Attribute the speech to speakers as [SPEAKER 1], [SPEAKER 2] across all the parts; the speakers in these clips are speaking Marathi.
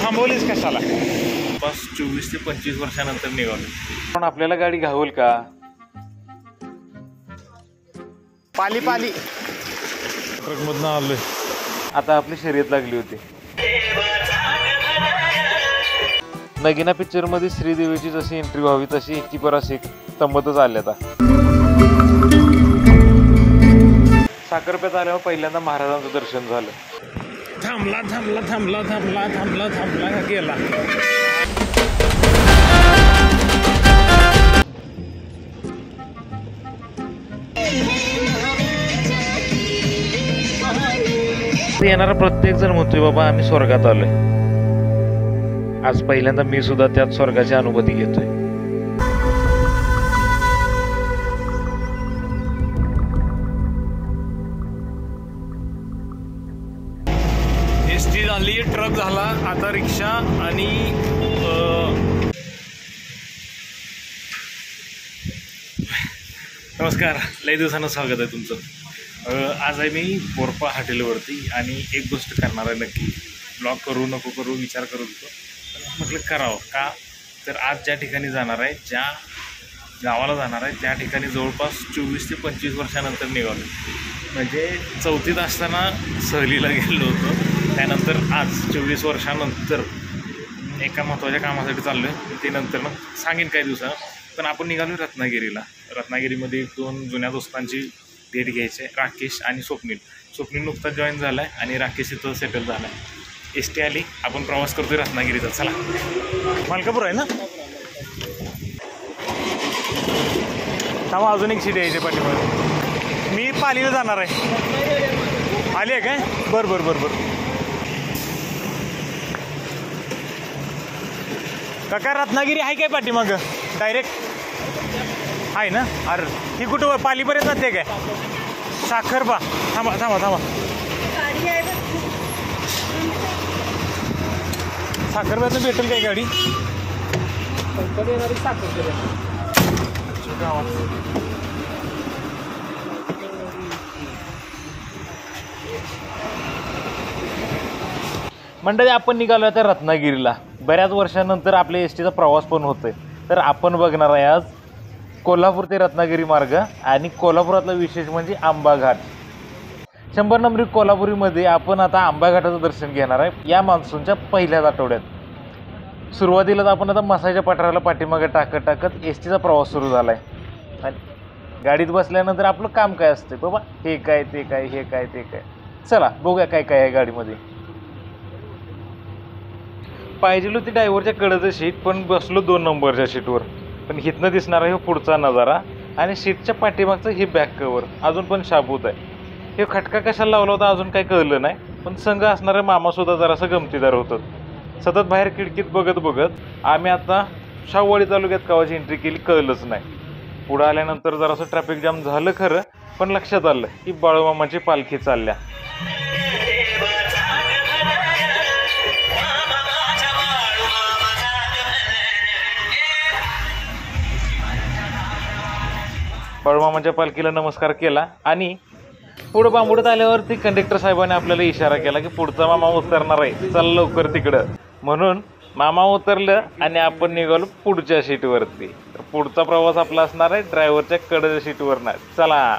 [SPEAKER 1] थांबवलीच कशाला? बस 24 ते 25 वर्षानंतर निघालो. पण आपल्याला गाडी घावल का?
[SPEAKER 2] पाली पाली
[SPEAKER 1] ट्रकमधनं आलोय. आता आपली शर्यत लागली होती. नगीना पिक्चर मध्ये श्रीदेवीची जशी एंट्री व्हावी तशी एकी परास एक तंबतच आले. आता साखरप्यात आल्यावर पहिल्यांदा महाराजांचं दर्शन झालं. थांबला थांबला थांबला थांबला थांबला थांबला गेला. येणारा प्रत्येक जण म्हणतोय बाबा आम्ही स्वर्गात आलोय. आज पहिल्यांदा मी सुद्धा त्यात स्वर्गाची अनुभूती घेतोय. एसटी झाली, ट्रक झाला, आता रिक्षा आणि नमस्कार. लई दिवसानं स्वागत आहे तुमचं. आज आहे मी बोरपा हॉटेलवरती आणि एक गोष्ट करणार आहे नक्की. ब्लॉग करू नको करू विचार करत होतो, म्हटलं करावं का. तर आज ज्या ठिकाणी जाणार आहे, ज्या गावाला जाणार आहे त्या ठिकाणी जवळपास 24 ते 25 वर्षानंतर निघालो. म्हणजे 4थीत असताना सहलीला गेलो होतो. त्यानंतर आज 24 वर्षानंतर एका महत्त्वाच्या कामासाठी चाललो आहे. ते नंतर मग सांगेन काही दिवसानं. पण आपण निघालो रत्नागिरीला. रत्नागिरीमध्ये 2 जुन्या दोस्तांची भेट घ्यायची आहे, राकेश आणि स्वप्नील. स्वप्नील नुकताच जॉईन झाला आहे आणि राकेश इथं सेटल झाला आहे. एस टी आली, आपण प्रवास करतोय रत्नागिरीचा. चला. मालकापूर आहे ना? थांबा, अजून एक सीट यायची पाठीमागे. मी पालीला जाणार आहे. आली आहे काय? बरं बरं बरं बरं. काका रत्नागिरी आहे काय पाठीमागं डायरेक्ट? आहे ना? अरे ही कुठं पालीपर्यंत जाते काय? साखरपा. थांबा थांबा थांबा. साखरप्यातून भेटेल काय गाडी? मंडळी आपण निघालो आता रत्नागिरीला. बऱ्याच वर्षानंतर आपल्या एस टीचा प्रवास पण होतोय. तर आपण बघणार आहे आज कोल्हापूर ते रत्नागिरी मार्ग. आणि कोल्हापुरातला विशेष म्हणजे आंबा घाट. 100 नंबरी कोल्हापुरीमध्ये आपण आता आंबा घाटाचं दर्शन घेणार आहे या मान्सूनच्या पहिल्याच आठवड्यात. सुरुवातीलाच आपण आता मसाच्या पठाराला पाठीमागे टाकत एस टीचा प्रवास सुरू झाला आहे. आणि गाडीत बसल्यानंतर आपलं काम काय असतं बाबा, हे काय ते काय, हे काय ते काय. चला बघूया काय काय आहे गाडीमध्ये. पाहिजे होती ड्रायव्हरच्या कडेचं सीट, पण बसलो 2 नंबरच्या सीटवर. पण इथनं दिसणार आहे पुढचा नजारा आणि सीटच्या पाठीमागचं हे बॅक कवर अजून पण शाबूत आहे. हे खटका कशाला लावला होता अजून काही कळलं नाही. पण संघ असणारे मामासुद्धा जरासं गमतीदार होतं. सतत बाहेर खिडकीत बघत आम्ही आता शाहूवाडी तालुक्यात गावाची एंट्री केली, कळलंच नाही. पुढं आल्यानंतर जरासं ट्रॅफिक जाम झालं खरं, पण लक्षात आलं की बाळूमामाची पालखी चालल्या. बाळूमामाच्या पालखीला नमस्कार केला आणि पुढं बांबुडत आल्यावरती कंडक्टर साहेबांनी आपल्याला इशारा केला की पुढचा मामा उतरणार आहे, चल लवकर तिकडं. म्हणून मामा उतरलं आणि आपण निघालो पुढच्या सीटवरती. पुढचा प्रवास आपला असणार आहे ड्रायव्हरच्या कडेच्या सीटवर नाही. चला.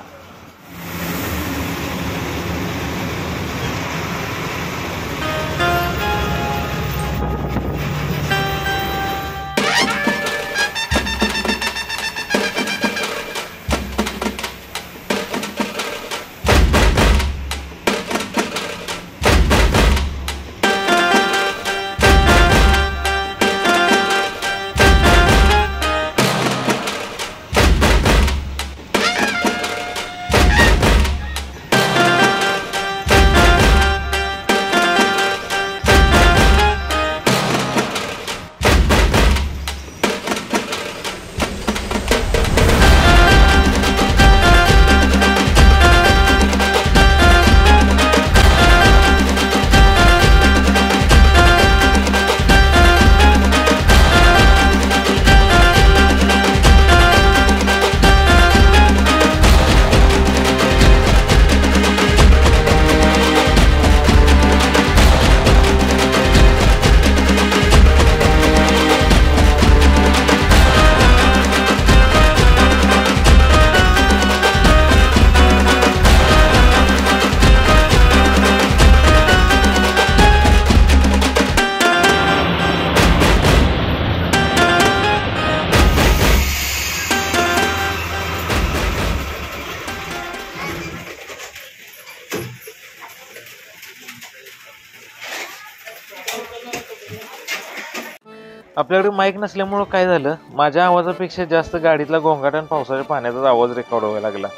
[SPEAKER 1] आपल्याकडे माईक नसल्यामुळं काय झालं, माझ्या आवाजापेक्षा जास्त गाडीतला गोंगाट आणि पावसाच्या पाण्याचाच आवाज रेकॉर्ड व्हायला लागला.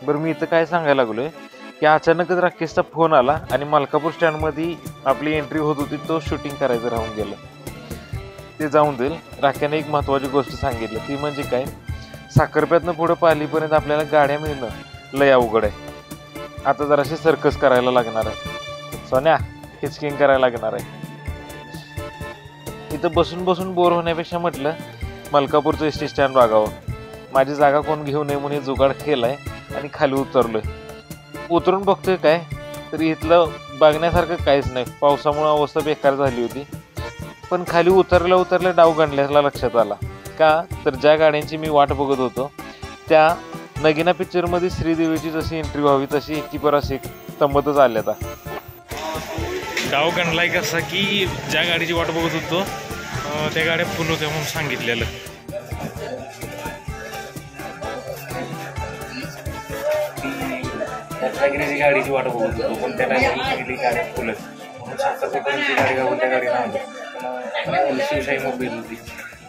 [SPEAKER 1] बरं, मी इथं काय सांगायला लागलोय की अचानकच राकेशचा फोन आला आणि मलकापूर स्टँडमध्ये आपली एंट्री होत होती, तो शूटिंग करायचं राहून गेलं. ते जाऊन देईल. राख्याने एक महत्त्वाची गोष्ट सांगितली, ती म्हणजे काय, साखरप्यातनं पुढं पालीपर्यंत आपल्याला गाड्या मिळणं लय अवघड आहे. आता जराशी सर्कस करायला लागणार आहे. सोन्या, हिचकिंग करायला लागणार आहे. इथं बसून बसून बोर होण्यापेक्षा म्हटलं मलकापूरचं एस टी स्टँड बघावं. माझी जागा कोण घेऊ नये म्हणून जुगाड केलाय आणि खाली उतरलोय. उतरून बघतोय काय, तर इथलं बघण्यासारखं काहीच नाही. पावसामुळे अवस्था बेकार झाली होती. पण खाली उतरल्या डाव गणल्याला लक्षात आला. का तर ज्या गाड्यांची मी वाट बघत होतो त्या नगिना पिक्चरमध्ये श्रीदेवीची जशी एंट्री व्हावी तशी एकी परास एक तंबतच आल्या. डाव गणलाय कसा की ज्या गाडीची वाट बघत होतो त्या गाड्या फुल होत्या म्हणून सांगितलेलं. रत्नागिरीची गाडीची वाट बघत होतो पण त्याला सांगितली गाड्या फुल म्हणून साखरपेटांची गाडी घालून त्या गाडी नव्हती. शिवशाही मोबाईल होती.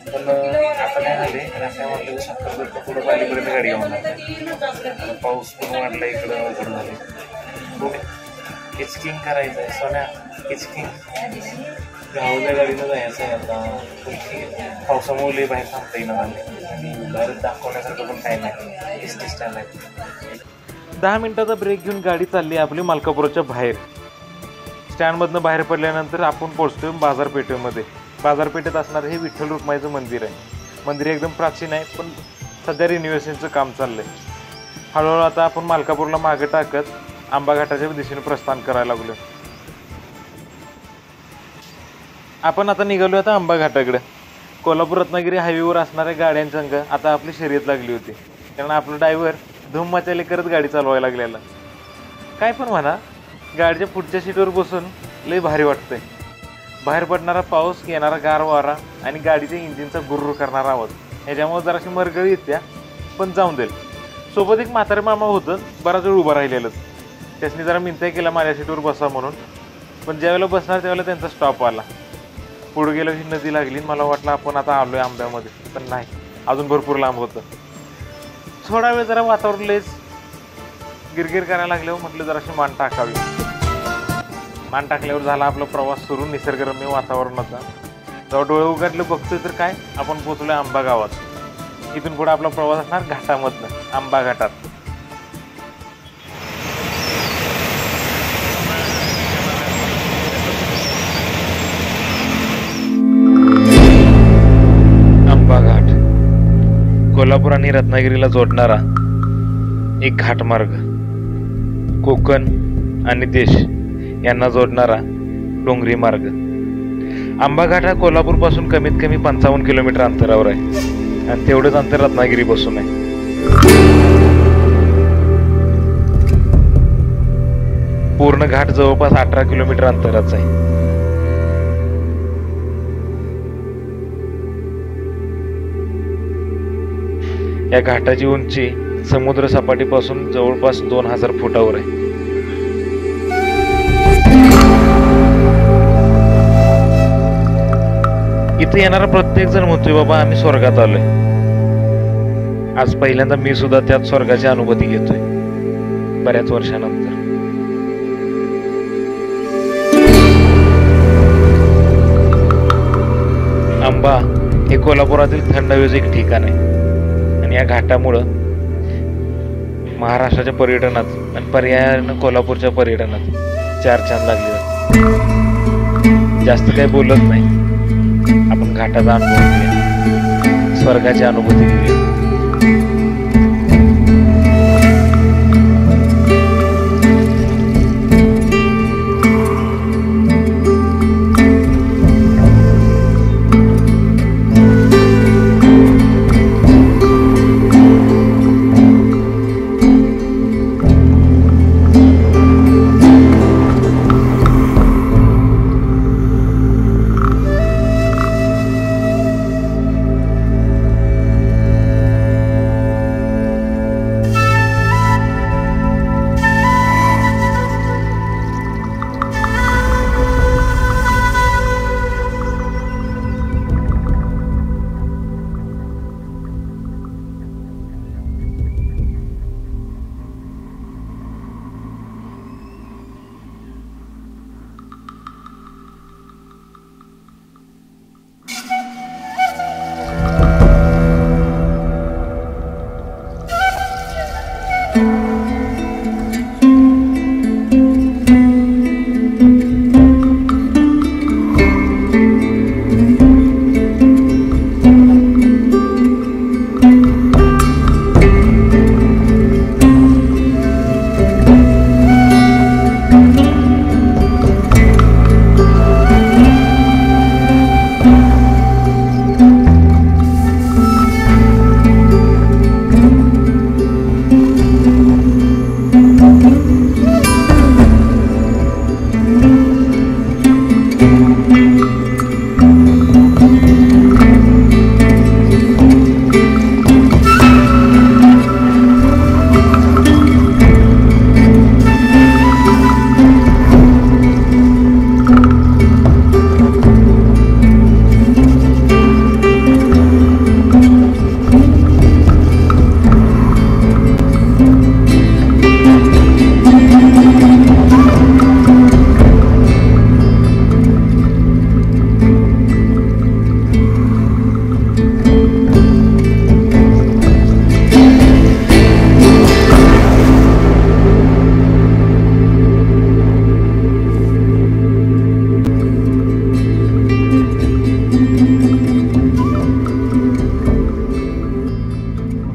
[SPEAKER 1] पण आता काय झाले, असं वाटलं की साखरपेट पुढं पालीपर्यंत गाडी घेऊन पाऊस पण वाढला, इकडं अवघड झाले. बघ, हिचकिंग करायचं आहे सोन्या, हिचकिंग गावाच्या गाडीनं जायचं आहे. आता पावसामुळे बाहेर थांबता येईना झाले आणि बाहेर दाखवण्यासारखं पण काय नाही. एस टी स्टँड आहे. 10 मिनिटाचा ब्रेक घेऊन गाडी चालली आपली मलकापूरच्या बाहेर. स्टँडमधनं बाहेर पडल्यानंतर आपण पोहोचतोय बाजारपेठेमध्ये. बाजारपेठेत असणारं हे विठ्ठल रुक्माईचं मंदिर आहे. मंदिर एकदम प्राचीन आहे, पण सध्या रिनोव्हेशनचं काम चाललंय. हळूहळू आता आपण मलकापूरला मागे टाकत आंबा घाटाच्या दिशेने प्रस्थान करायला लागलो. आपण आता निघालो आता आंबा घाटाकडे. कोल्हापूर रत्नागिरी हायवेवर असणाऱ्या गाड्यांसंग आता आपली शर्यत लागली होती. कारण आपलं ड्रायव्हर धूम मचाले करत गाडी चालवायला लागलेला. काय पण म्हणा, गाडीच्या पुढच्या सीटवर बसून लय भारी वाटतंय. बाहेर पडणारा पाऊस, येणारा गार वारा आणि गाडीच्या इंजिनचा गुर्र करणारा आवाज ह्याच्यामुळे जराशी मरगळी येत्या, पण जाऊन देईल. सोबत एक म्हातारे मामा होतं, बराच वेळ उभं राहिलेलंच. त्यासनी जरा मिनत्या केला माझ्या सीटवर बसा म्हणून. पण ज्यावेळेला बसणार त्यावेळेला त्यांचा स्टॉप आला. पुढे गेलो ही नदी लागली. मला वाटलं आपण आता आलोय आंब्यामध्ये, पण नाही, अजून भरपूर लांब होतं. थोडा वेळ जरा वातावरण लयच गिरगिर करायला लागल्यावर म्हटलं जराशी मान टाकावी. मान टाकल्यावर झाला आपला प्रवास सुरू निसर्गरम्य वातावरणाचा. जेव्हा डोळे उघडले बघतोय तर काय, आपण पोहोचलोय आंबा गावात. इथून पुढे आपला प्रवास असणार घाटामधनं, आंबा घाटात. आंबा घाट कोल्हापूर आणि रत्नागिरीला जोडणारा एक घाटमार्ग. कोकण आणि देश यांना जोडणारा डोंगरी मार्ग. आंबा घाट हा कोल्हापूरपासून कमीत कमी 55 किलोमीटर अंतरावर आहे आणि तेवढंच अंतर रत्नागिरीपासून आहे. पूर्ण घाट जवळपास 18 किलोमीटर अंतराचा आहे. या घाटाची उंची समुद्र सपाटीपासून जवळपास 2000 फुटावर आहे. इथे येणारा प्रत्येक जण म्हणतोय बाबा आम्ही स्वर्गात आलोय. आज पहिल्यांदा मी सुद्धा त्यात स्वर्गाची अनुभूती घेतोय बऱ्याच वर्षानंतर. आंबा हे कोल्हापुरातील थंड हवेचं एक ठिकाण आहे आणि या घाटामुळं महाराष्ट्राच्या पर्यटनात आणि पर्यायानं कोल्हापूरच्या पर्यटनात 4 चांद लागले जातात. जास्त काही बोलत नाही, आपण घाटाचा अनुभव घेऊया, स्वर्गाची अनुभूती घेऊया.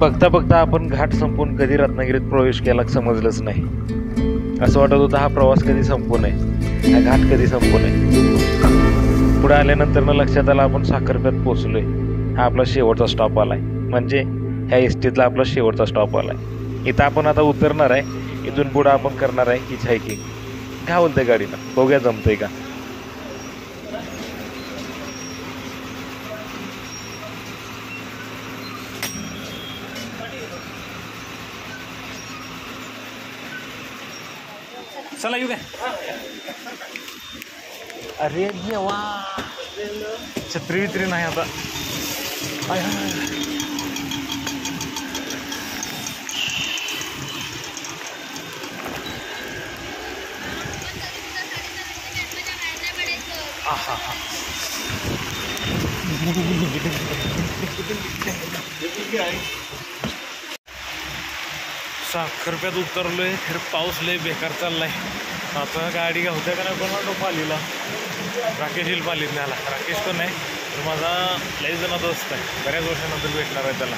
[SPEAKER 1] बघता बघता आपण घाट संपून कधी रत्नागिरीत प्रवेश केला समजलंच नाही. असं वाटत होतं हा प्रवास कधी संपू नये, हा घाट कधी संपू नये. पुढे आल्यानंतर लक्षात आलं आपण साखरप्यात पोहोचलोय. हा आपला शेवटचा स्टॉप आलाय, म्हणजे ह्या एसटीतला आपला शेवटचा स्टॉप आलाय. इथं आपण आता उतरणार आहे. इथून पुढं आपण करणार आहे हिच हायकिंग. काय बोलतंय गाडीनं, बघूया जमतंय का. चला येऊ काय. अरे देवा, छत्री वित्री नाही आता. साखरप्यात उतरलोय, तर पाऊस लय बेकार चाललाय. आता गाडी घावत्या का नाही कोणाला पालीला. राकेश येईल पालीत न्यायला. राकेश पण नाही तर माझा लय जण दोस्त आहे, बऱ्याच वर्षानंतर भेटणार आहे त्याला.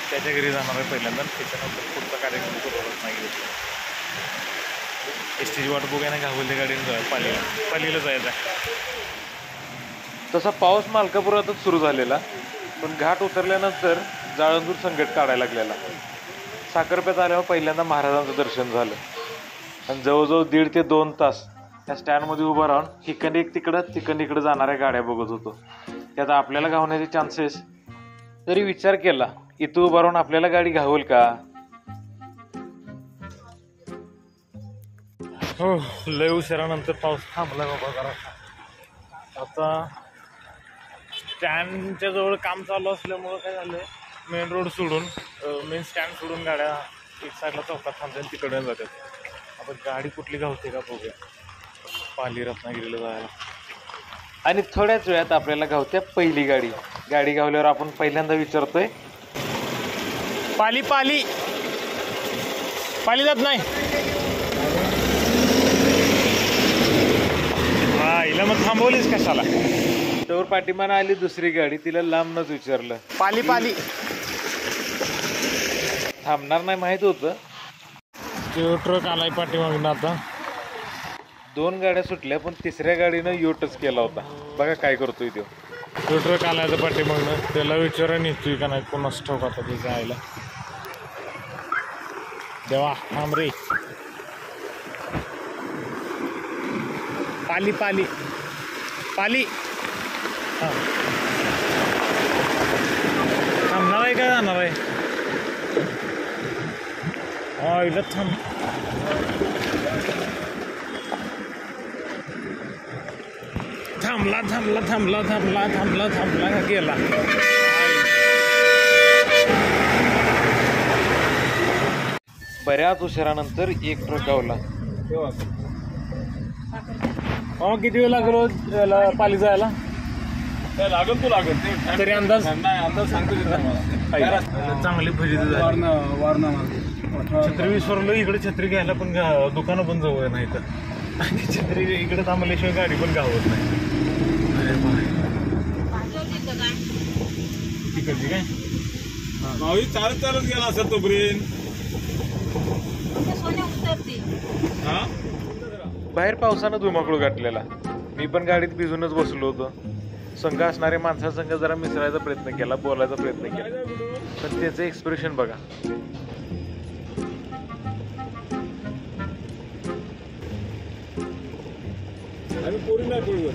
[SPEAKER 1] त्याच्या घरी जाणार आहे पहिल्यांदा, त्याच्यानंतर पुढचा कार्यक्रम करूनच नाही घेतला. एस टीची वाट बघाय नाही घावली गाडीने जाऊया पालीला जायचं आहे. तसा पाऊस मालकापुरातच सुरू झालेला, पण घाट उतरल्यानंतर जाळंदूर संकट काढायला लागलेला. साखरप्यात आल्यावर पहिल्यांदा महाराजांचं दर्शन झालं आणि जवळजवळ 1.5 ते 2 तास त्या स्टँडमध्ये उभं राहून ठिकाणी एक तिकडं इकडं जाणाऱ्या गाड्या बघत होतो. त्यात आपल्याला घावण्याचे चान्सेस. तरी विचार केला, इथं उभं राहून आपल्याला गाडी घावेल का. हो, लय उशिरानंतर पाऊस थांबला बाबा जरा. आता स्टँडच्या जवळ काम चालू असल्यामुळं काय झालं, मेन रोड सोडून मेन स्टँड सोडून गाड्या एक साईडला चौकात थांबतात, तिकडे जातात. आता गाडी कुठली घावते का बघूया. पाली रत्नागिरीला जायला. आणि थोड्याच वेळात आपल्याला घावत्या पहिली गाडी. गाडी घावल्यावर आपण पहिल्यांदा विचारतोय, पाली पाली पाली जात नाही. हा, हिला मग थांबवलीच कशाला. त्यावर पाठीमानं आली दुसरी गाडी, तिला लांबनच विचारलं,
[SPEAKER 2] पाली पाली.
[SPEAKER 1] थांबणार नाही माहित होतं. तो ट्रक आलाय पाठीमागनं. आता 2 गाड्या सुटल्या, पण तिसऱ्या गाडीनं योटच केला होता. बघा काय करतोय तो. ट्रक आलाय तर पाठीमागनं, त्याला विचारा नेतोय का नाही कोणाच ठाऊक. आता ते जायला देवा. थांब रे. पाली पाली पाली. हां, थांबणार आहे का जाणार आहे. हा, इला थांब. थांबला थांबला थांबला थांबला थांबला थांबला का गेला. बऱ्याच उशिरानंतर एक ट्रक गावला. किती वेळ लागलो पाली जायला.
[SPEAKER 3] लागेल तू लागेल
[SPEAKER 1] तरी अंदाज
[SPEAKER 3] अंदाज सांगतो.
[SPEAKER 1] चांगली फजिती झाली. छत्री विसरलो. इकडे छत्री घ्यायला पण दुकानं पण जवळ नाही तर. आणि छत्री इकडे थांबल्याशिवाय गाडी पण गावत नाही. अरे बाय, तिकडची काय
[SPEAKER 3] मावी चालत चालत गेला असेल तोपर्यंत.
[SPEAKER 1] बाहेर पावसानं धुमाकूळ गाठलेला. मी पण गाडीत भिजूनच बसलो होतो. संघ असणाऱ्या माणसासंघ जरा मिसळायचा प्रयत्न केला, बोलायचा प्रयत्न केला, पण त्याचं एक्सप्रेशन बघा.
[SPEAKER 3] आम्ही पोरी नाही पोळीवर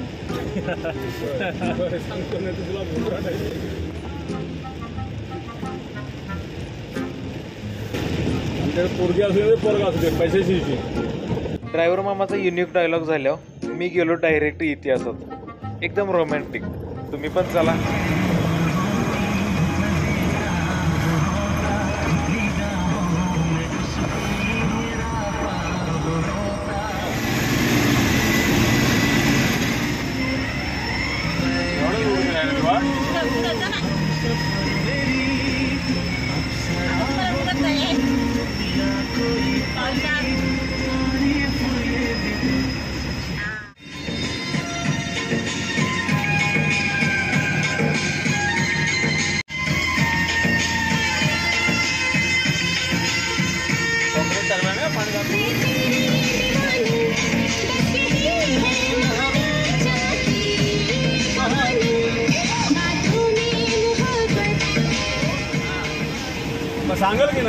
[SPEAKER 3] सांगतो नाही तुला पोरगी असू दे पोरगा असू दे, पैशाची.
[SPEAKER 1] ड्रायव्हर मामाचा युनिक डायलॉग झाल्यावर मी गेलो डायरेक्ट इतिहासात. एकदम रोमॅन्टिक. तुम्ही पण चला.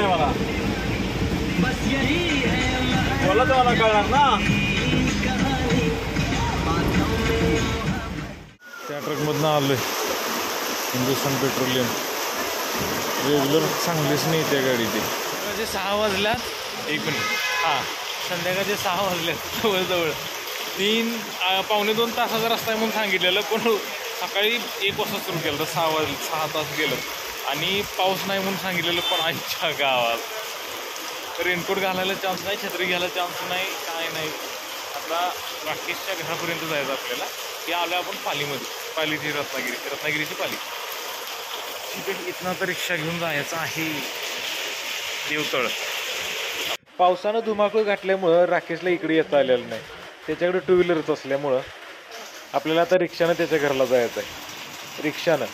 [SPEAKER 3] नाही मला बोला तर मला कळणार ना.
[SPEAKER 1] त्या ट्रकमधनं आलोय. हिंदुस्थान पेट्रोलियम रेग्युलर चांगलीच नाही त्या गाडीची. संध्याकाळचे 6 वाजल्यात. एक मिनिट. हां, संध्याकाळचे 6 वाजल्यात जवळजवळ. 3-2 तासाचा रस्ता आहे म्हणून सांगितलेलं, पण सकाळी 1 वाजता सुरू केलं तर 6 तास गेलं. आणि पाऊस नाही म्हणून सांगितलेलं, पण आजच्या गावात रेनकोट घालायला चान्स नाही, छत्री घ्यायला चान्स नाही, काय नाही. आता राकेशच्या घरापर्यंत जायचं आपल्याला. की आलो आपण पालीमध्ये. पालीची रत्नागिरीची पाली. तिथे इथनं तर रिक्षा घेऊन जायचं आहे देवतळ. पावसानं धुमाकूळ घातल्यामुळं राकेशला इकडे येता आलेलं नाही. त्याच्याकडे 2 व्हीलरच असल्यामुळं आपल्याला आता रिक्षानं त्याच्या घराला जायचं आहे. रिक्षानं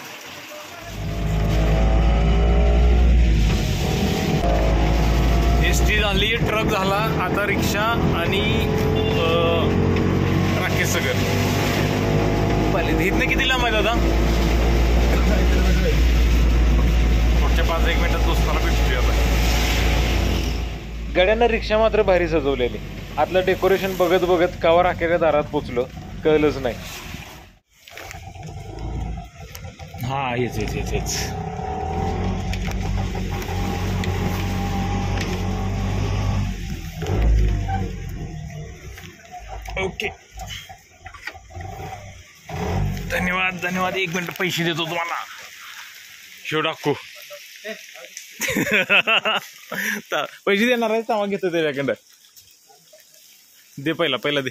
[SPEAKER 1] एसटी झाली, ट्रक झाला, आता रिक्षा आणि राकेशचं घर. पाहिजे इथनं किती लांब आहे दादा? पुढच्या 5-1 मिनिटात दोस्ताला भेटूया आता. गाड्यांना रिक्षा मात्र भारी सजवलेली. आतलं डेकोरेशन बघत बघत कावा राखेच्या दारात पोचलो, कळलंच नाही. हा हेच ओके. धन्यवाद. 1 मिनिट पैसे देतो तुम्हाला. शिव डाकू पैसे देणार आहे, तेव्हा घेतो त्याच्याकडं. दे पहिला दे.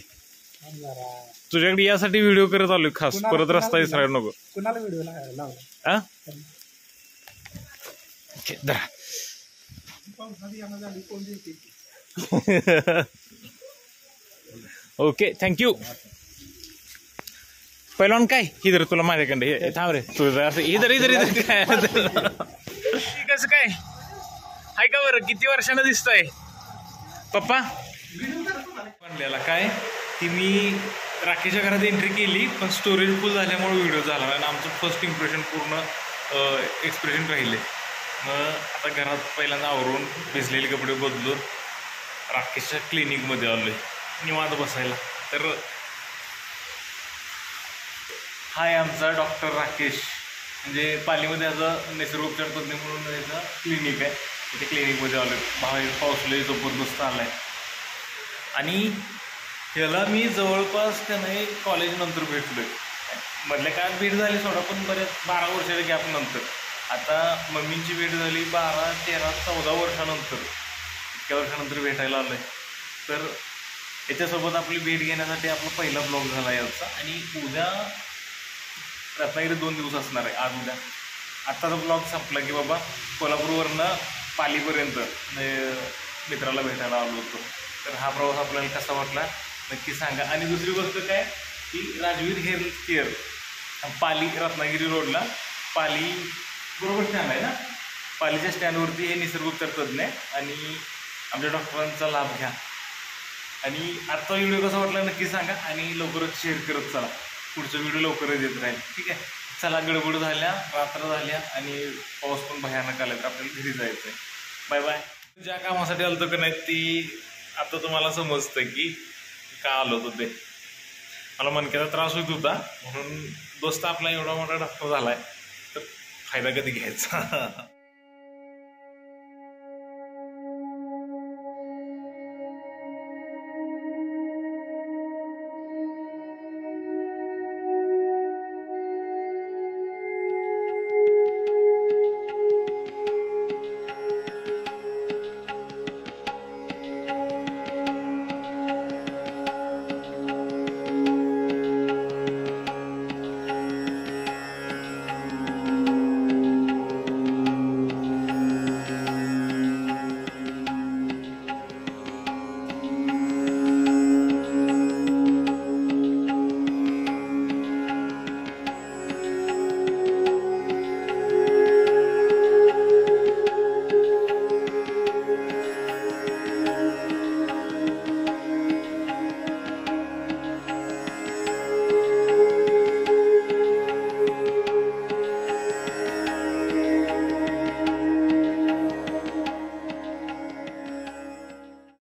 [SPEAKER 1] तुझ्याकडे यासाठी व्हिडिओ करत आलोय खास, परत रस्ता विसरायला नको.
[SPEAKER 2] कुणाला व्हिडिओ लावला?
[SPEAKER 1] Okay, thank you. पहिलवान काय इधर तुला माझ्याकडे हे थांब रे. तुझं असं इधर काय कसं काय हाय का बरं? किती वर्षानं दिसतंय पप्पा? बनलेला काय ती मी राकेशच्या घरात एंट्री केली, पण स्टोरेज फुल झाल्यामुळे व्हिडिओ झाला आणि आमचं फर्स्ट इम्प्रेशन पूर्ण एक्सप्रेशन राहिले. मग आता घरात पहिल्यांदा आवरून भिजलेले कपडे बदलून राकेशच्या क्लिनिकमध्ये आलोय निवांत बसायला. तर हाय आमचा डॉक्टर राकेश, म्हणजे पालीमध्ये आता नैसर्गोपचार तज्ञ म्हणून याचा क्लिनिक आहे. तिथे क्लिनिकमध्ये आलो. बाहेर पाऊसले जबरदस्त आला आहे. आणि त्याला मी जवळपास त्याने कॉलेजनंतर भेटलो आहे. मधल्या काळात भेट झाली सोडा, पण बऱ्याच 12 वर्षाच्या गॅपनंतर. आता मम्मींची भेट झाली 12, 13, 14 वर्षानंतर. इतक्या वर्षानंतर भेटायला आलो आहे. तर याच्यासोबत आपली भेट घेण्यासाठी आपला पहिला ब्लॉग झाला याचा. आणि उद्या रत्नागिरी 2 दिवस असणार आहे. आज उद्या आत्ताचा ब्लॉग संपला की बाबा कोल्हापूरवरनं पालीपर्यंत मित्राला भेटायला आलो होतो. तर हा प्रवास आपल्याला कसा वाटला नक्की सांगा. आणि दुसरी गोष्ट काय की राजवीर हेल्थ केअर पाली रत्नागिरी रोडला पाली बरोबर स्टँड आहे ना, पालीच्या स्टँडवरती हे निसर्गोपचार तज्ञ आहे. आणि आमच्या डॉक्टरांचा लाभ घ्या. आणि आजचा व्हिडिओ कसा वाटला नक्की सांगा आणि लवकरच शेअर करत चला. पुढचा व्हिडिओ लवकरच येत राहील. ठीक आहे, चला. गडबड झाल्या, रात्र झाल्या आणि पाऊस पण भयानक आला, तर आपल्याला घरी जायचं आहे. Bye bye. ज्या कामासाठी आलो का नाही ती आता तुम्हाला समजतं की का आलो होतो. ते मला मणक्याचा त्रास होत होता, म्हणून दोस्त आपला एवढा मोठा डॉक्टर झाला आहे, तर फायदा कधी घ्यायचा.